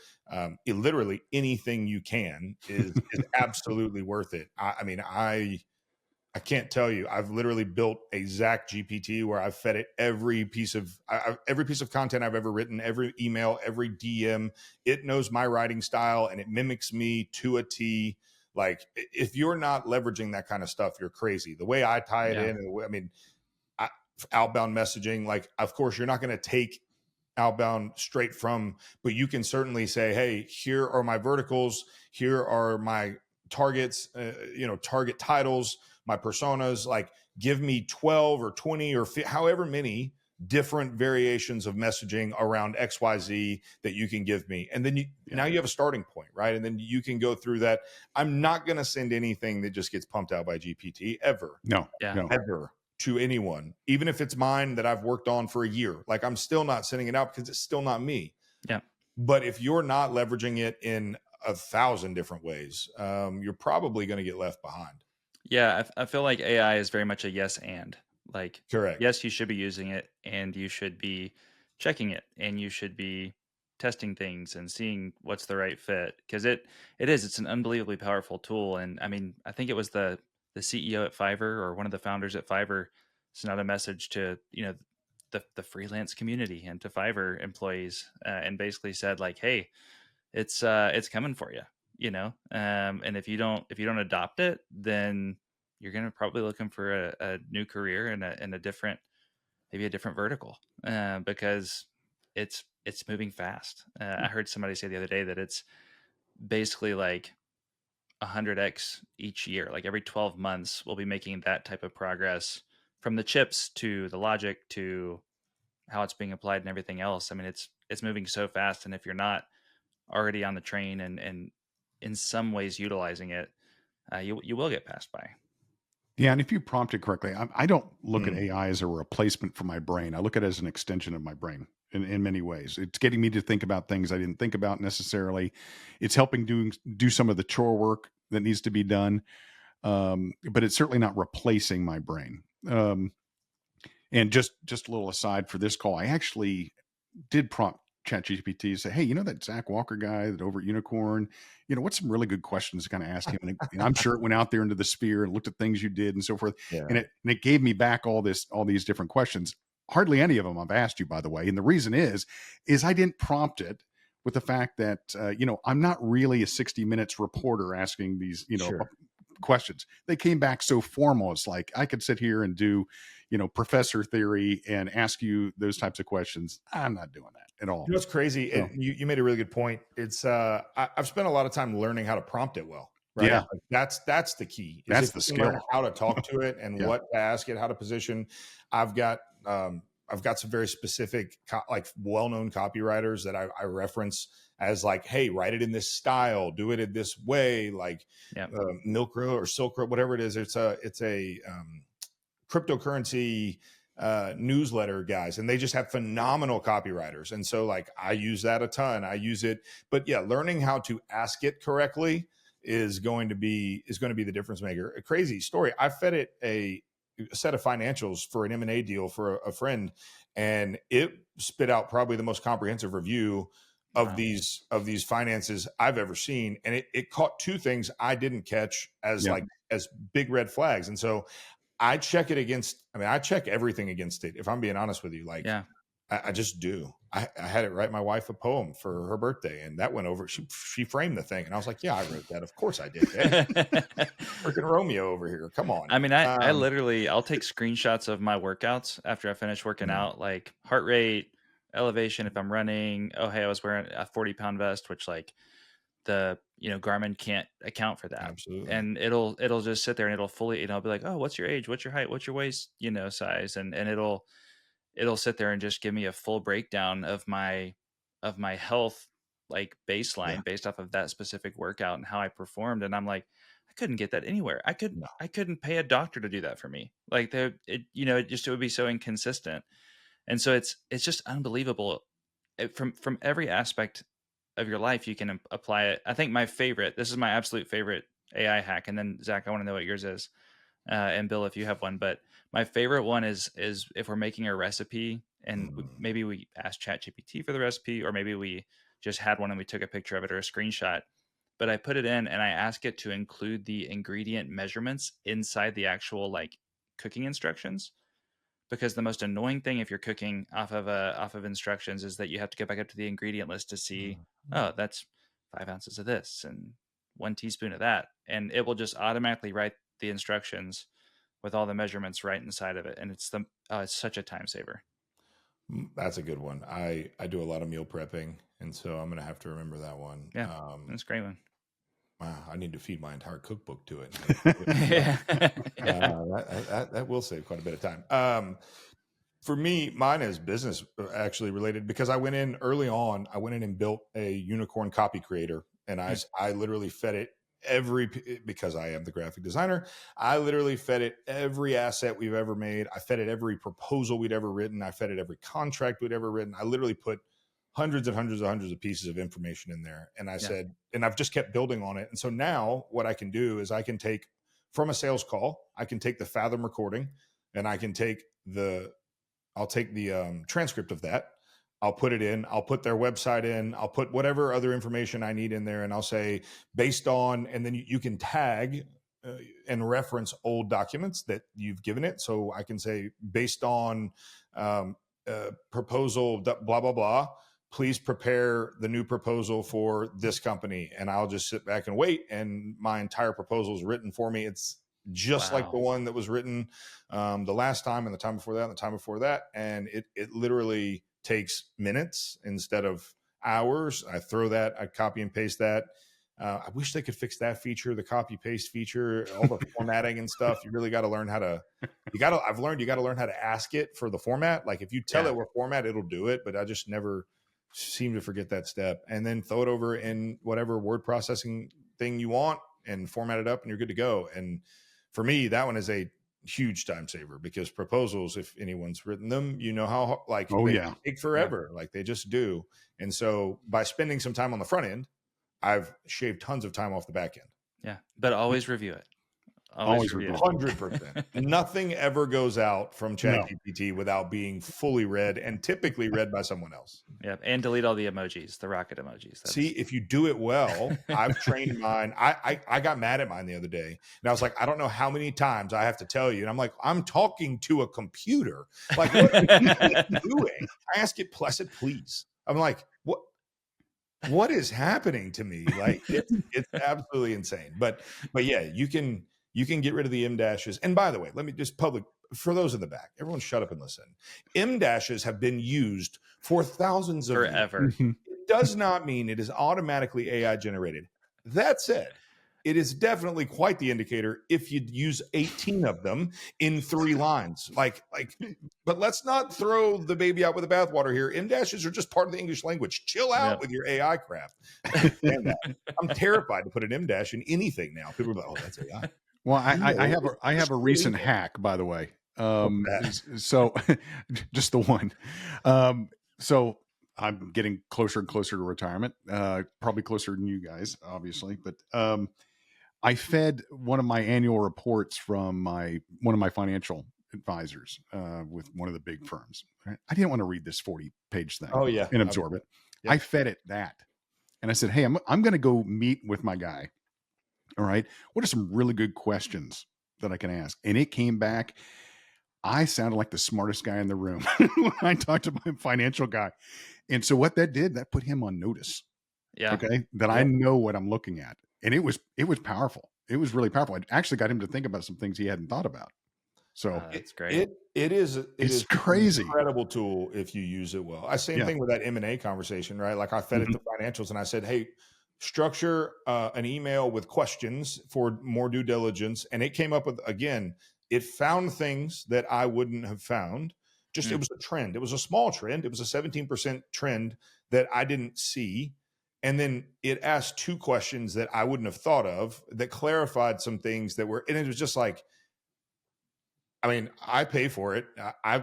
literally anything you can is absolutely worth it. I mean, I can't tell you. I've literally built a Zach GPT where I've fed it every piece of content I've ever written, every email, every DM. It knows my writing style and it mimics me to a T. Like if you're not leveraging that kind of stuff, you're crazy. The way I tie it in, I mean, outbound messaging, like, of course, you're not going to take outbound straight from, but you can certainly say, hey, here are my verticals. Here are my targets, target titles, my personas, like give me 12 or 20 or however many different variations of messaging around XYZ that you can give me. And then now you have a starting point, right? And then you can go through that. I'm not going to send anything that just gets pumped out by GPT ever. No. Ever to anyone, even if it's mine that I've worked on for a year. Like I'm still not sending it out because it's still not me. Yeah. But if you're not leveraging it in 1,000 different ways, you're probably going to get left behind. Yeah, I feel like AI is very much a yes and. Like, correct. Yes, you should be using it, and you should be checking it, and you should be testing things and seeing what's the right fit. Because it's an unbelievably powerful tool. And I mean, I think it was the CEO at Fiverr or one of the founders at Fiverr sent out a message to the freelance community and to Fiverr employees, and basically said like, hey, it's coming for you, and if you don't adopt it, then you're gonna probably looking for a new career in a different, maybe a different vertical, because it's moving fast. I heard somebody say the other day that it's basically like 100x each year. Like every 12 months, we'll be making that type of progress from the chips to the logic to how it's being applied and everything else. I mean, it's moving so fast, and if you're not already on the train and in some ways utilizing it, you will get passed by. Yeah, and if you prompt it correctly, I don't look at Mm, AI as a replacement for my brain. I look at it as an extension of my brain in many ways. It's getting me to think about things I didn't think about necessarily. It's helping do some of the chore work that needs to be done, but it's certainly not replacing my brain. And just a little aside for this call, I actually did prompt ChatGPT to say, hey, that Zach Walker guy that over at Unicrn, what's some really good questions to kind of ask him? And I'm sure it went out there into the sphere and looked at things you did and so forth. yeah, And it gave me back all these different questions. Hardly any of them I've asked you, by the way. And the reason is I didn't prompt it with the fact that, I'm not really a 60 Minutes reporter asking these, sure. questions. They came back so formal. It's like I could sit here and do, professor theory and ask you those types of questions. I'm not doing that at all. You know what's crazy? So, You made a really good point. It's I've spent a lot of time learning how to prompt it well, right? yeah, Like that's the key. Is that's if the you can learn skill. how to talk to it and Yeah. what to ask it, how to position. I've got I've got some very specific like well-known copywriters that I reference as like, hey, write it in this style, do it in this way, like Yeah. Milk Road or Silk Road, whatever it is. It's a cryptocurrency newsletter guys, and they just have phenomenal copywriters. And so like I use that a ton. I use it, but yeah, learning how to ask it correctly is going to be the difference maker. A crazy story. I fed it a set of financials for an M&A deal for a friend, and it spit out probably the most comprehensive review of Wow. these finances I've ever seen. And it caught two things I didn't catch as Yeah. like as big red flags. And so I check it against, I mean, I check everything against it. If I'm being honest with you, like Yeah. I just do. I had it write my wife a poem for her birthday, and that went over. She framed the thing, and I was like, "Yeah, I wrote that. Of course I did. Hey, freaking Romeo over here. Come on." I mean, I literally, I'll take screenshots of my workouts after I finish working Mm, out, like heart rate, elevation if I'm running. Oh, hey, I was wearing a 40-pound vest, which like the Garmin can't account for that. absolutely. And it'll just sit there and it'll fully, be like, oh, what's your age? What's your height? What's your waist, size? And it'll sit there and just give me a full breakdown of my health, like Yeah. baseline based off of that specific workout and how I performed. And I'm like, I couldn't get that anywhere. No. I couldn't pay a doctor to do that for me. Like it would be so inconsistent. And so it's just unbelievable. From every aspect of your life, you can apply it. I think this is my absolute favorite AI hack. And then Zach, I want to know what yours is. And Bill, if you have one, but my favorite one is if we're making a recipe and Mm, maybe we asked ChatGPT for the recipe, or maybe we just had one and we took a picture of it or a screenshot. But I put it in and I ask it to include the ingredient measurements inside the actual like cooking instructions, because the most annoying thing if you're cooking off of instructions is that you have to go back up to the ingredient list to see, mm, oh, that's 5 ounces of this and 1 teaspoon of that, and it will just automatically write the instructions with all the measurements right inside of it, and it's such a time saver. That's a good one. I do a lot of meal prepping, and so I'm gonna have to remember that one. Yeah, that's a great one. Wow, I need to feed my entire cookbook to it. Yeah. Yeah. That will save quite a bit of time. For me, mine is business actually related because I went in early on. I went in and built a Unicrn copy creator, and I literally fed it because I am the graphic designer. I literally fed it every asset we've ever made. I fed it every proposal we'd ever written. I fed it every contract we'd ever written. I literally put hundreds of pieces of information in there, and I Yeah. said, and I've just kept building on it. And so now what I can do is I can take from a sales call, I can take the Fathom recording, and I can take I'll take the transcript of that. I'll put it in. I'll put their website in. I'll put whatever other information I need in there, and I'll say based on, and then you can tag and reference old documents that you've given it. So I can say based on proposal, blah, blah, blah. Please prepare the new proposal for this company. And I'll just sit back and wait. And my entire proposal is written for me. It's just like the Wow. one that was written the last time and the time before that and the time before that. And it literally takes minutes instead of hours. I copy and paste that. I wish they could fix that feature, the copy paste feature, all the formatting and stuff. You really got to learn how to, I've learned you got to learn how to ask it for the format. Like if you tell it what format, it'll do it, but I just never seem to forget that step. And then throw it over in whatever word processing thing you want and format it up and you're good to go. And for me, that one is a huge time saver because proposals, if anyone's written them, you know how like they take forever, like they just do. And so by spending some time on the front end, I've shaved tons of time off the back end. Yeah, but always review it. Always review it. 100%. Nothing ever goes out from ChatGPT without being fully read and typically read by someone else. Yeah, and delete all the emojis, the rocket emojis. See, if you do it well, I've trained mine. I got mad at mine the other day, and I was like, I don't know how many times I have to tell you. And I'm like, I'm talking to a computer. Like, what are you doing? I ask it, I said, please. I'm like, what is happening to me? Like, it's absolutely insane. But yeah, you can get rid of the M dashes. And by the way, let me just for those in the back, everyone shut up and listen. M dashes have been used for thousands of forever. years. It does not mean it is automatically AI generated. That said, it is definitely quite the indicator if you use 18 of them in 3 lines. But let's not throw the baby out with the bathwater here. M dashes are just part of the English language. Chill out with your AI crap. I'm terrified to put an M dash in anything now. People are like, oh, that's AI. Well, I have a recent hack, by the way. So just the one. So I'm getting closer and closer to retirement, probably closer than you guys, obviously. But I fed one of my annual reports from one of my financial advisors with one of the big firms. I didn't want to read this 40-page thing and absorb it. Yep. I fed it that. And I said, hey, I'm going to go meet with my guy. All right. What are some really good questions that I can ask? And it came back. I sounded like the smartest guy in the room when I talked to my financial guy. And so what that did, that put him on notice. Yeah. Okay. That I know what I'm looking at. And it was powerful. It was really powerful. It actually got him to think about some things he hadn't thought about. So it's great. It is crazy. An incredible tool if you use it well. Same thing with that M&A conversation, right? Like I fed it to financials and I said, hey, structure an email with questions for more due diligence. And it came up with, again, it found things that I wouldn't have found. It was a trend. It was a small trend. It was a 17% trend that I didn't see. And then it asked 2 questions that I wouldn't have thought of that clarified some things that were, and it was just like, I mean, I pay for it.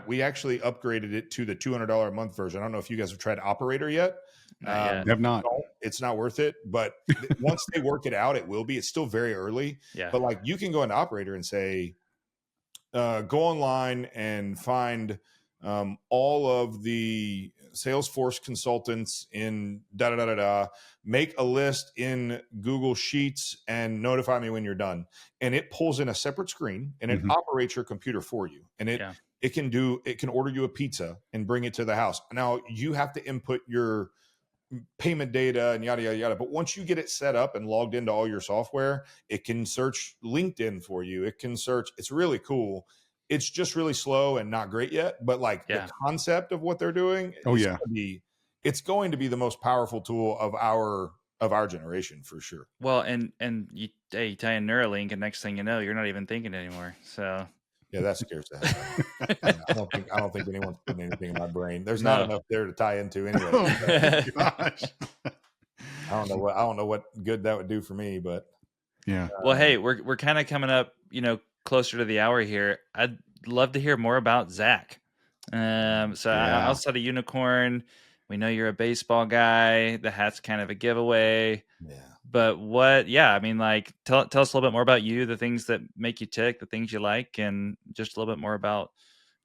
We actually upgraded it to the $200 a month version. I don't know if you guys have tried Operator yet. Have not. It's not worth it. But once they work it out, it will be. It's still very early. Yeah. But like you can go into Operator and say, go online and find all of the Salesforce consultants in make a list in Google Sheets and notify me when you're done. And it pulls in a separate screen and it operates your computer for you. And it can order you a pizza and bring it to the house. Now you have to input your payment data and yada, yada, yada. But once you get it set up and logged into all your software, it can search LinkedIn for you. It can search. It's really cool. It's just really slow and not great yet, but like the concept of what they're doing, it's going to be the most powerful tool of our generation for sure. Well, and you tie in Neuralink, and next thing you know, you're not even thinking anymore. So yeah, that scares the hell out of me. I don't think anyone's putting anything in my brain. There's not enough there to tie into anyway. Oh gosh. I don't know what good that would do for me, but yeah. Well, hey, we're kind of coming up, closer to the hour here. I'd love to hear more about Zach. Outside of Unicrn, we know you're a baseball guy. The hat's kind of a giveaway. Yeah. But tell us a little bit more about you, the things that make you tick, the things you like, and just a little bit more about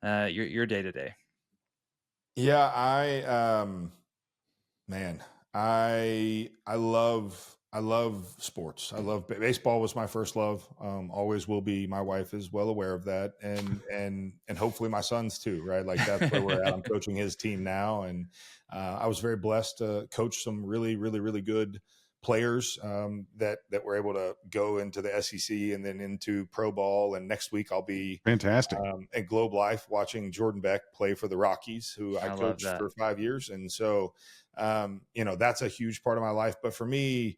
your day to day. Yeah, I love I love sports. I love baseball was my first love. Always will be. My wife is well aware of that, and hopefully my sons too. Right, like that's where we're at. I'm coaching his team now, and I was very blessed to coach some really good players that were able to go into the SEC and then into pro ball. And next week I'll be Fantastic. at Globe Life watching Jordan Beck play for the Rockies, who I I love coached that. for 5 years, and so that's a huge part of my life. But for me,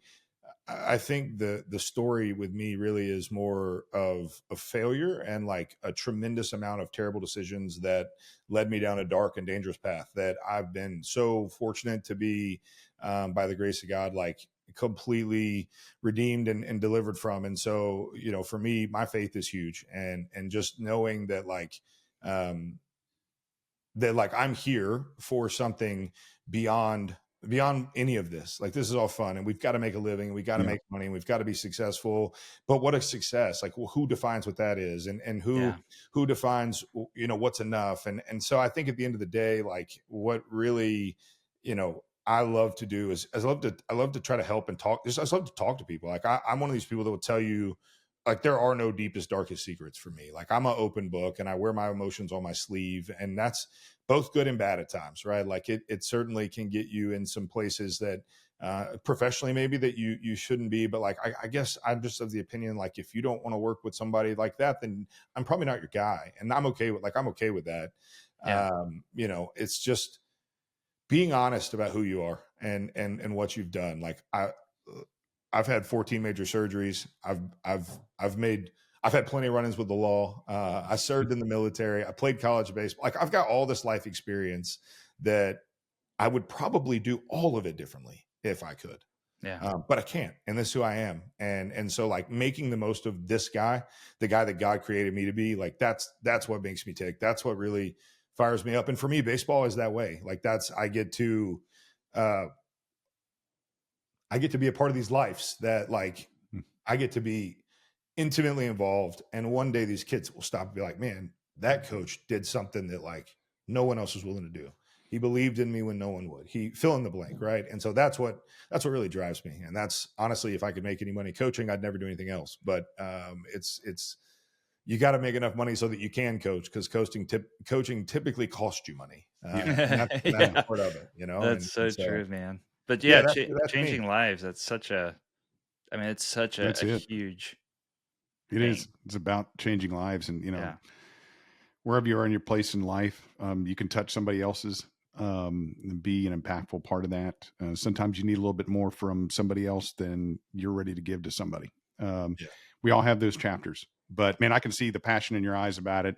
I think the story with me really is more of a failure and like a tremendous amount of terrible decisions that led me down a dark and dangerous path that I've been so fortunate to be, by the grace of God, like completely redeemed and delivered from. And so, for me, my faith is huge, and just knowing that um, I'm here for something beyond any of this. Like, this is all fun, and we've got to make a living, and we've got to Yeah. make money, and we've got to be successful. But what a success, like, well, who defines what that is, and who defines, what's enough. And so I think at the end of the day, like, what really, I love to do is I love to try to help and talk. I just love to talk to people. Like, I'm one of these people that will tell you, like, there are no deepest, darkest secrets for me. Like, I'm an open book, and I wear my emotions on my sleeve, and that's both good and bad at times, right? Like, it certainly can get you in some places that professionally maybe that you shouldn't be. But like, I guess I'm just of the opinion, like, if you don't want to work with somebody like that, then I'm probably not your guy. And I'm okay with that. Yeah. It's just being honest about who you are and what you've done. Like, I've had 14 major surgeries. I've had plenty of run-ins with the law. I served in the military. I played college baseball. Like, I've got all this life experience that I would probably do all of it differently if I could. Yeah. But I can't, and this is who I am. And so, like, making the most of this guy, the guy that God created me to be, like, that's what makes me tick. That's what really fires me up. And for me, baseball is that way. Like, I get to be a part of these lives that, like, I get to be intimately involved. And one day these kids will stop and be like, man, that coach did something that, like, no one else was willing to do. He believed in me when no one would. He fill in the blank, right? And so that's what really drives me. And that's, honestly, if I could make any money coaching, I'd never do anything else. But it's you got to make enough money so that you can coach, because coaching typically costs you money. And that's part of it, That's so and so, true, man. But yeah, yeah, that's me. changing lives. That's such a. I mean, it's such That's a it. huge It thing. is. It's about changing lives, and Yeah. wherever you are in your place in life, you can touch somebody else's, and be an impactful part of that. Sometimes you need a little bit more from somebody else than you're ready to give to somebody. Yeah. We all have those chapters, but man, I can see the passion in your eyes about it,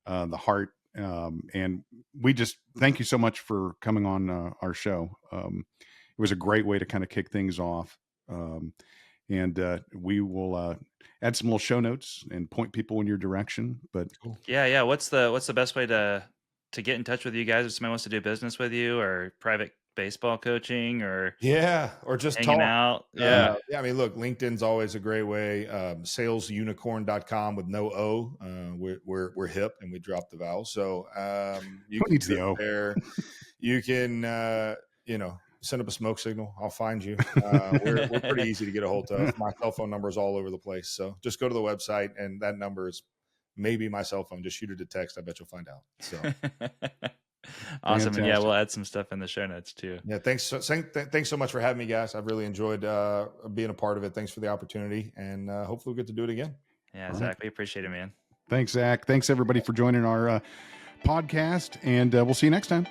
the heart. And we just thank you so much for coming on our show. It was a great way to kind of kick things off. And we will add some little show notes and point people in your direction. But Cool. Yeah. What's the best way to get in touch with you guys if somebody wants to do business with you, or private baseball coaching, or Yeah, or just hanging talk. out? Yeah. Yeah, I mean, look, LinkedIn's always a great way. Salesunicorn.com with no O. We're hip, and we dropped the vowel. So you who can needs go the O? there. You can send up a smoke signal. I'll find you. We're pretty easy to get a hold of. My cell phone number is all over the place. So just go to the website, and that number is maybe my cell phone. Just shoot it a text. I bet you'll find out. So Awesome. And yeah, Fantastic. we'll add some stuff in the show notes too. yeah, thanks so much for having me, guys. I've really enjoyed being a part of it. Thanks for the opportunity, and hopefully we'll get to do it again. Yeah, All Zach, right. we appreciate it, man. Thanks, Zach. Thanks everybody for joining our podcast, and we'll see you next time.